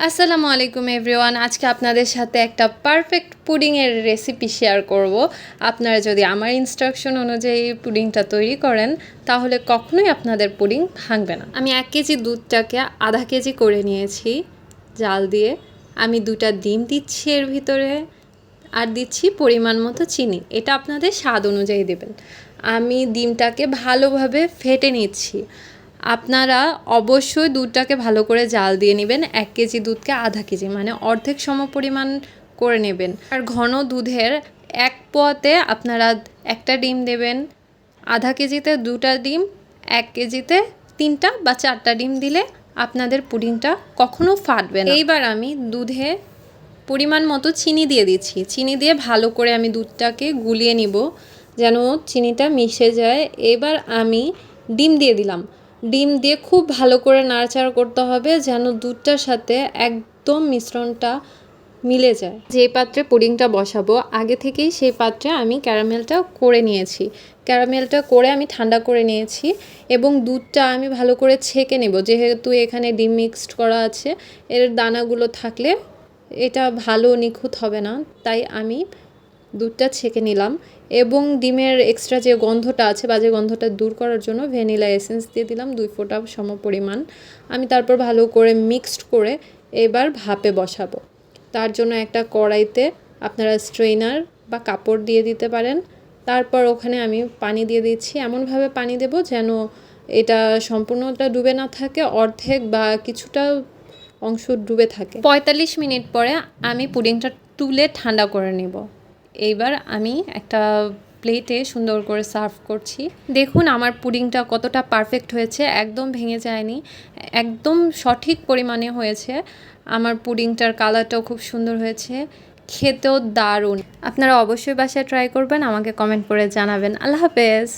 আসসালামু আলাইকুম এভরিওয়ান। আজকে আপনাদের সাথে একটা পারফেক্ট পুডিংয়ের রেসিপি শেয়ার করব। আপনারা যদি আমার ইনস্ট্রাকশন অনুযায়ী পুডিংটা তৈরি করেন তাহলে কখনোই আপনাদের পুডিং ভাঙবে না। আমি 1 কেজি দুধটাকে আধা কেজি করে নিয়েছি জাল দিয়ে। আমি 2টা ডিম দিচ্ছি এর ভিতরে, আর দিচ্ছি পরিমাণ মতো চিনি। এটা আপনাদের স্বাদ অনুযায়ী দেবেন। আমি ডিমটাকে ভালোভাবে ফেটে নিচ্ছি। আপনারা অবশ্যই দুধটাকে ভালো করে জাল দিয়ে নেবেন। 1 কেজি দুধকে আধা কেজি মানে অর্ধেক সমপরিমাণ করে নেবেন। আর ঘন দুধের 1 পোয়াতে আপনারা 1টা ডিম দেবেন। আধা কেজিতে 2টা ডিম, 1 কেজিতে 3টা বা 4টা ডিম দিলে আপনাদের পুডিংটা কখনো ফাটবে না। এইবার আমি দুধে পরিমাণ মতো চিনি দিয়ে দিচ্ছি। চিনি দিয়ে ভালো করে আমি দুধটাকে গুলিয়ে নিব যেন চিনিটা মিশে যায়। এবার আমি ডিম দিয়ে দিলাম। ডিম দিয়ে খুব ভালো করে নাড়াচাড়া করতে হবে যেন দুধটার সাথে একদম মিশ্রণটা মিলে যায়। যে পাত্রে পুডিংটা বসাবো আগে থেকেই সেই পাত্রে আমি ক্যারামেলটা করে নিয়েছি। ক্যারামেলটা করে আমি ঠান্ডা করে নিয়েছি এবং দুধটা আমি ভালো করে ছেঁকে নেব। যেহেতু এখানে ডিম মিক্সড করা আছে, এর দানাগুলো থাকলে এটা ভালো নিখুঁত হবে না, তাই আমি দুধটা ছেঁকে নিলাম এবং ডিমের এক্সট্রা যে গন্ধটা আছে, বাজে গন্ধটা দূর করার জন্য ভ্যানিলা এসেন্স দিয়ে দিলাম 2 ফোঁটা সমপরিমাণ। আমি তারপর ভালো করে মিক্সড করে এবার ভাপে বসাবো। তার জন্য একটা কড়াইতে আপনারা স্ট্রেনার বা কাপড় দিয়ে দিতে পারেন। তারপর ওখানে আমি পানি দিয়ে দিচ্ছি। এমনভাবে পানি দেব যেন এটা সম্পূর্ণটা ডুবে না থাকে, অর্ধেক বা কিছুটা অংশ ডুবে থাকে। 45 মিনিট পরে আমি পুডিংটা তুলে ঠান্ডা করে নেব। এইবার আমি একটা প্লেটে সুন্দর করে সার্ভ করছি। দেখুন আমার পুডিংটা কতটা পারফেক্ট হয়েছে, একদম ভেঙে যায়নি, একদম সঠিক পরিমাণে হয়েছে। আমার পুডিংটার কালারটাও খুব সুন্দর হয়েছে, খেতেও দারুণ। আপনারা অবশ্যই বাসায় ট্রাই করবেন, আমাকে কমেন্ট করে জানাবেন। আল্লাহ হাফেজ।